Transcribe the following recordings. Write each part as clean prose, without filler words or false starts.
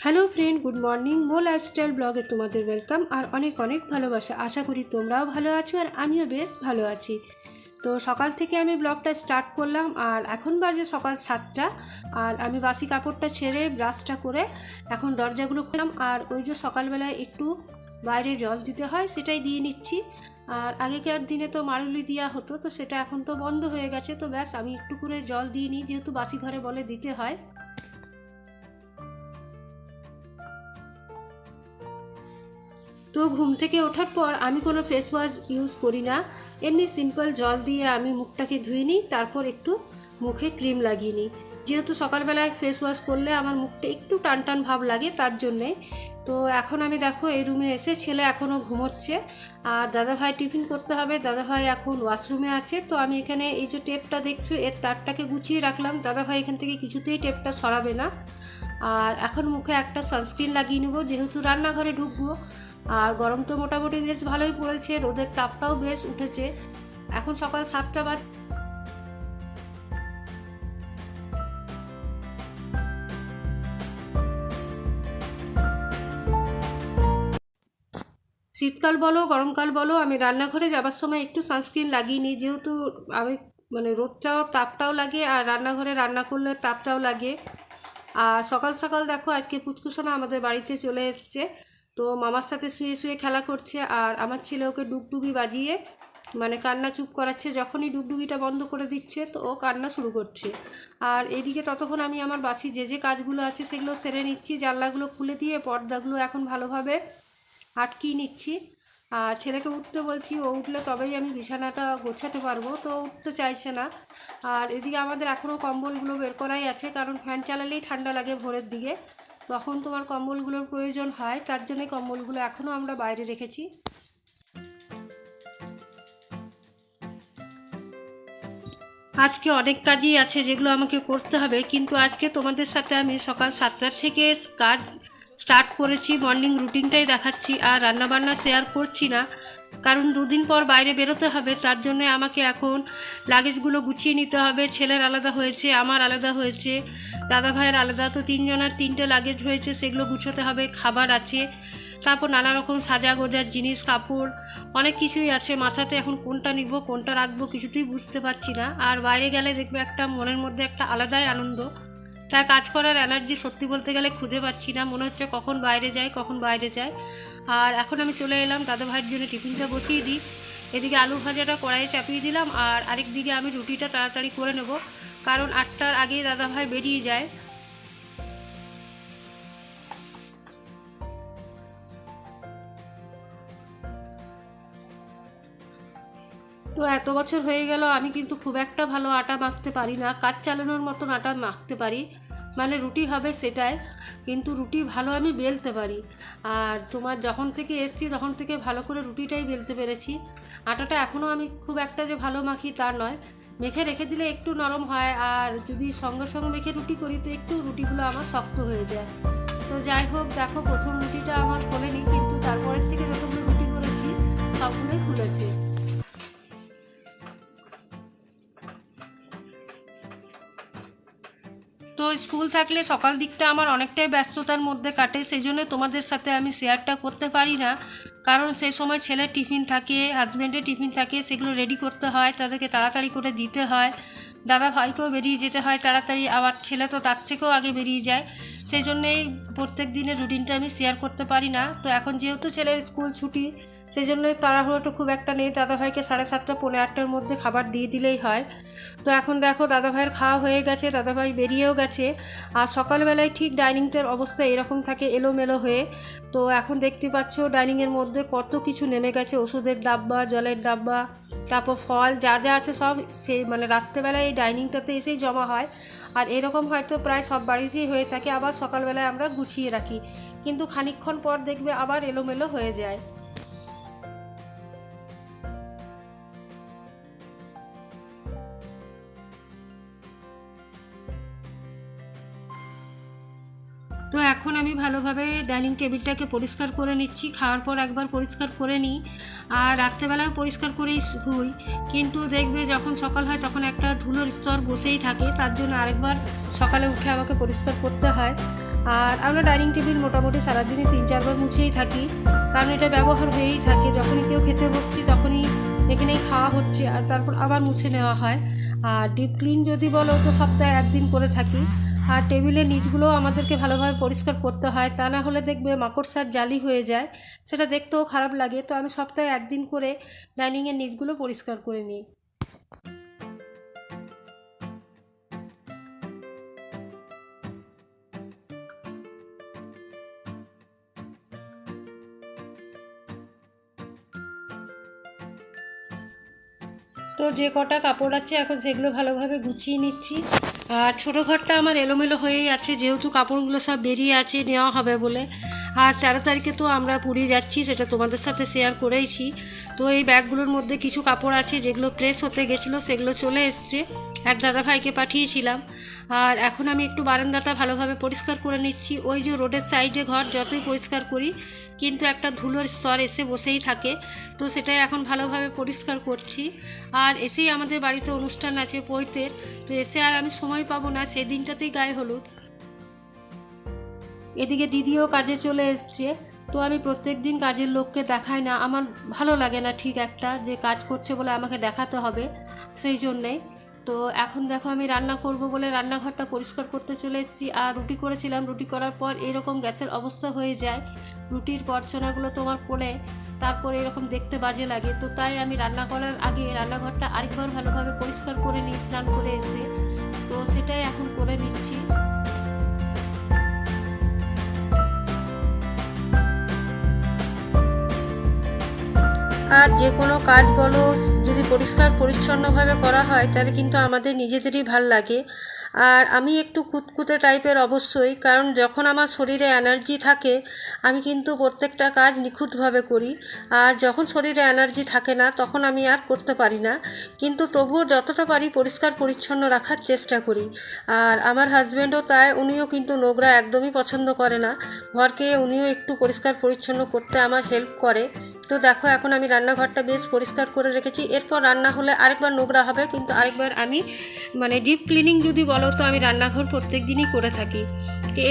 Hello friend, good morning. Mo lifestyle ব্লগে তোমাদের welcome আর অনেক অনেক ভালোবাসা। আশা করি তোমরাও ভালো আছো আর আমিও বেশ ভালো আছি। তো সকাল থেকে আমি ব্লগটা স্টার্ট করলাম আর এখন বাজে সকাল 7টা। আর আমি বাসি কাপড়টা ছেড়ে ব্রাশটা করে এখন দরজাগুলো খুললাম। আর ওই যে সকালবেলায় একটু বাইরে জল দিতে হয় সেটাই দিয়ে নিচ্ছি। আর আগেকার দিনে তো মারুলি দেওয়া হতো, তো সেটা এখন তো বন্ধ হয়ে গেছে। তো ব্যাস আমি একটু করে জল দিয়ে নিই, যেহেতু বাসি ঘরে বলে দিতে হয়। তো ঘুম থেকে ওঠার পর আমি কোনো ফেস ওয়াশ ইউজ করি না, এমনি সিম্পল জল দিয়ে আমি মুখটাকে ধুয়ে নিই, তারপর একটু মুখে ক্রিম লাগিয়ে নিই। যেহেতু সকালবেলায় ফেস ওয়াশ করলে আমার মুখটা একটু টান টান ভাব লাগে, তার জন্যে। তো এখন আমি দেখো এই রুমে এসে, ছেলে এখনও ঘুমোচ্ছে আর দাদাভাই টিফিন করতে হবে। দাদাভাই এখন ওয়াশরুমে আছে। তো আমি এখানে এই যে টেপটা দেখছো, এর তারটাকে গুছিয়ে রাখলাম। দাদাভাই এখান থেকে কিছুতেই টেপটা সরাবে না। আর এখন মুখে একটা সানস্ক্রিন লাগিয়ে নেবো, যেহেতু রান্নাঘরে ঢুকবো। আর গরম তো মোটামুটি বেশ ভালোই পড়েছে, রোদের তাপটাও বেশ উঠেছে। এখন সকাল 7টা বাজে। শীতকাল বলো গরমকাল বলো, আমি রান্নাঘরে যাবার সময় একটু সানস্ক্রিন লাগিয়ে নিই, যেহেতু আমি রোদটাও তাপটাও লাগে আর রান্নাঘরে রান্না করলে তাপটাও লাগে। আর সকাল সকাল দেখো আজকে পুচকুসোনা আমাদের বাড়িতে চলে এসছে। তো মামার সাথে শুয়ে শুয়ে খেলা করছে আর আমার ছেলে ওকে ডুগডুগি বাজিয়ে কান্না চুপ করাচ্ছে। যখনই ডুগডুগিটা বন্ধ করে দিচ্ছে তো ও কান্না শুরু করছে। আর এদিকে ততক্ষণ আমি আমার বাসি যে কাজগুলো আছে সেগুলো সেরে নিচ্ছি। জানলাগুলো খুলে দিয়ে পর্দাগুলো এখন ভালোভাবে আটকিয়ে নিচ্ছি। আর ছেলেকে উঠতে বলছি, ও উঠলে তবেই আমি বিছানাটা গোছাতে পারবো। তো উঠতে চাইছে না। আর এদিকে আমাদের এখনও কম্বলগুলো বের করাই আছে, কারণ ফ্যান চালালেই ঠান্ডা লাগে ভোরের দিকে, তখন তোমার কম্বলগুলোর প্রয়োজন হয়। তার জন্যই কম্বলগুলো এখনও আমরা বাইরে রেখেছি। আজকে অনেক কাজই আছে যেগুলো আমাকে করতে হবে, কিন্তু আজকে তোমাদের সাথে আমি সকাল 7টার থেকে কাজ স্টার্ট করেছি। মর্নিং রুটিনটাই দেখাচ্ছি আর রান্নাবান্না শেয়ার করছি না, কারণ দুদিন পর বাইরে বেরোতে হবে। তার জন্য আমাকে এখন লাগেজগুলো গুছিয়ে নিতে হবে। ছেলের আলাদা হয়েছে, আমার আলাদা হয়েছে, দাদা ভাইয়ের আলাদা। তো তিনজনের 3টে লাগেজ হয়েছে, সেগুলো গুছোতে হবে। খাবার আছে, তারপর নানা রকম সাজা গোজার জিনিস, কাপড়, অনেক কিছুই আছে। মাথাতে এখন কোনটা নিব কোনটা রাখবো কিছুতেই বুঝতে পারছি না। আর বাইরে গেলে দেখবে একটা মনের মধ্যে একটা আলাদাই আনন্দ। তাই কাজ করার এনার্জি সত্যি বলতে গেলে খুঁজে পাচ্ছি না, মনে হচ্ছে কখন বাইরে যাই। আর এখন আমি চলে এলাম দাদা ভাইয়ের জন্য টিফিনটা বসিয়ে দিই। এদিকে আলু ভাজাটা কড়াইয়ে চাপিয়ে দিলাম আর আরেক দিকে আমি রুটিটা তাড়াতাড়ি করে নেব, কারণ 8টার আগেই দাদা ভাই বেরিয়ে যায়। তো এত বছর হয়ে গেল আমি কিন্তু খুব একটা ভালো আটা মাখতে পারি না, কাজ চালানোর মতন আটা মাখতে পারি, রুটি হবে সেটাই, কিন্তু রুটি ভালো আমি বেলতে পারি। আর তোমার যখন থেকে এসছি তখন থেকে ভালো করে রুটিটাই বেলতে পেরেছি। আটাটা এখনও আমি খুব একটা যে ভালো মাখি তা নয়, মেখে রেখে দিলে একটু নরম হয়, আর যদি সঙ্গে সঙ্গে মেখে রুটি করি তো একটু রুটিগুলো আমার শক্ত হয়ে যায়। তো যাই হোক, দেখো প্রথম রুটিটা আমার ফোলেনি, কিন্তু তারপরের থেকে যতগুলো রুটি করেছি সবগুলোই ফুলেছে। তো স্কুল থাকলে সকাল দিকটা আমার অনেকটাই ব্যস্ততার মধ্যে কাটে, সেই জন্য তোমাদের সাথে আমি শেয়ারটা করতে পারি না, কারণ সেই সময় ছেলের টিফিন থাকে, হাজব্যান্ডের টিফিন থাকে, সেগুলো রেডি করতে হয়, তাদেরকে তাড়াতাড়ি করে দিতে হয়। দাদা ভাইকেও বেরিয়ে যেতে হয় তাড়াতাড়ি, আবার ছেলে তো তার থেকেও আগে বেরিয়ে যায়। সেই জন্যেই প্রত্যেক দিনের রুটিনটা আমি শেয়ার করতে পারি না। তো এখন যেহেতু ছেলের স্কুল ছুটি, সেই জন্য তাড়াহুড়োটা খুব একটা নেই। দাদাভাইকে 7:30 পৌনে 8টার মধ্যে খাবার দিয়ে দিলেই হয়। তো এখন দেখো দাদাভাইয়ের খাওয়া হয়ে গেছে, দাদাভাই বেরিয়েও গেছে। আর সকালবেলায় ঠিক ডাইনিংটার অবস্থা এরকম থাকে, এলোমেলো হয়ে। তো এখন দেখতে পাচ্ছ ডাইনিংয়ের মধ্যে কত কিছু নেমে গেছে, ওষুধের ডাব্বা, জলের ডাব্বা, তারপর ফল, যা যা আছে সব সেই রাত্রেবেলায় এই ডাইনিংটাতে এসেই জমা হয়। আর এরকম হয়তো প্রায় সব বাড়িতেই হয়ে থাকে। আবার সকালবেলায় আমরা গুছিয়ে রাখি, কিন্তু খানিকক্ষণ পর দেখবে আবার এলোমেলো হয়ে যায়। তো এখন আমি ভালোভাবে ডাইনিং টেবিলটাকে পরিষ্কার করে নিচ্ছি। খাওয়ার পর একবার পরিষ্কার করে নিই, আর রাত্রেবেলাও পরিষ্কার করেই শুই, কিন্তু দেখবে যখন সকাল হয় তখন একটা ধুলোর স্তর বসেই থাকে, তার জন্য আরেকবার সকালে উঠে আমাকে পরিষ্কার করতে হয়। আর আমরা ডাইনিং টেবিল মোটামুটি সারাদিনে 3-4 বার মুছেই থাকি, কারণ এটা ব্যবহার হয়েই থাকে। যখনই কেউ খেতে বসছি তখনই এখানেই খাওয়া হচ্ছে, আর তারপর আবার মুছে নেওয়া হয়। আর ডিপ ক্লিন যদি বলো তো সপ্তাহে 1 দিন করে থাকি। আর টেবিলের নিচগুলোও আমাদেরকে ভালোভাবে পরিষ্কার করতে হয়, তা না হলে দেখবে মাকড়সার জালি হয়ে যায়, সেটা দেখতেও খারাপ লাগে। তো আমি সপ্তাহে 1 দিন করে ডাইনিংয়ের নিচগুলো পরিষ্কার করে নিই। তো যে কটা কাপড় আছে এখন সেগুলো ভালোভাবে গুছিয়ে নিচ্ছি। আর ছোটো ঘরটা আমার এলোমেলো হয়েই আছে, যেহেতু কাপড়গুলো সব বেরিয়ে আছে নেওয়া হবে বলে। আর 13 তারিখে তো আমরা পুরী যাচ্ছি, সেটা তোমাদের সাথে শেয়ার করেইছি। তো এই ব্যাগগুলোর মধ্যে কিছু কাপড় আছে যেগুলো প্রেস হতে গেছিলো, সেগুলো চলে এসছে, এক দাদা ভাইকে পাঠিয়েছিলাম। আর এখন আমি একটু বারান্দাটা ভালোভাবে পরিষ্কার করে নিচ্ছি। ওই যে রোডের সাইডে ঘর যতই পরিষ্কার করি কিন্তু একটা ধুলোর স্তর এসে বসেই থাকে, তো সেটাই এখন ভালোভাবে পরিষ্কার করছি। আর এসেই আমাদের বাড়িতে অনুষ্ঠান আছে পৈতের, তো এসে আর আমি সময় পাবো না, সেই দিনটাতেই গায়ে হলুদ। এদিকে দিদিও কাজে চলে এসছে। তো আমি প্রত্যেক দিন কাজের লোককে দেখাই না, আমার ভালো লাগে না ঠিক একটা, যে কাজ করছে বলে আমাকে দেখাতে হবে, সেই জন্যেই। তো এখন দেখো আমি রান্না করব বলে রান্নাঘরটা পরিষ্কার করতে চলে এসেছি। আর রুটি করেছিলাম, রুটি করার পর এরকম গ্যাসের অবস্থা হয়ে যায়, রুটির পরচনাগুলো তোমার পড়ে তারপরে এরকম দেখতে বাজে লাগে। তো তাই আমি রান্না করার আগে রান্নাঘরটা আরেকবার ভালোভাবে পরিষ্কার করে নিই স্নান করে এসে, তো সেটাই এখন করে নিচ্ছি। আর যে কোনো কাজ বলো যদি পরিষ্কার পরিচ্ছন্নভাবে করা হয় তাহলে কিন্তু আমাদের নিজেদেরই ভাল লাগে। আর আমি একটু কুতকুতে টাইপের অবশ্যই, কারণ যখন আমার শরীরে এনার্জি থাকে আমি কিন্তু প্রত্যেকটা কাজ নিখুঁতভাবে করি, আর যখন শরীরে এনার্জি থাকে না তখন আমি আর করতে পারি না। কিন্তু তবুও যতটা পারি পরিষ্কার পরিচ্ছন্ন রাখার চেষ্টা করি। আর আমার হাজব্যান্ডও তাই, উনিও কিন্তু নোংরা একদমই পছন্দ করে না, ঘরকে উনিও একটু পরিষ্কার পরিচ্ছন্ন করতে আমার হেল্প করে। তো দেখো এখন আমি রান্নাঘরটা বেশ পরিষ্কার করে রেখেছি, এরপর রান্না হলে আরেকবার নোংরা হবে, কিন্তু আরেকবার আমি ডিপ ক্লিনিং যদি বলো তো আমি রান্নাঘর প্রত্যেক দিনই করে থাকি।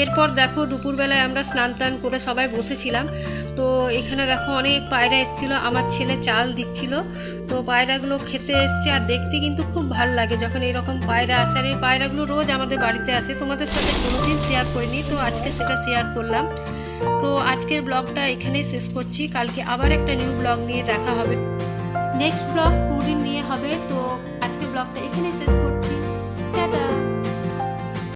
এরপর দেখো দুপুরবেলায় আমরা স্নান টান করে সবাই বসেছিলাম। তো এখানে দেখো অনেক পায়রা এসেছিলো, আমার ছেলে চাল দিচ্ছিল, তো পায়রাগুলো খেতে এসছে। আর দেখতে কিন্তু খুব ভালো লাগে যখন এরকম পায়রা আসে, আর এই পায়রাগুলো রোজ আমাদের বাড়িতে আসে, তোমাদের সাথে কোনোদিন শেয়ার করিনি, তো আজকে সেটা শেয়ার করলাম। তো আজকের ব্লগটা এখানেই শেষ করছি, কালকে আবার একটা নিউ ব্লগ নিয়ে দেখা হবে, নেক্সট ব্লগ পুরো দিন নিয়ে হবে। তো আজকের ব্লগটা এখানেই শেষ করছি।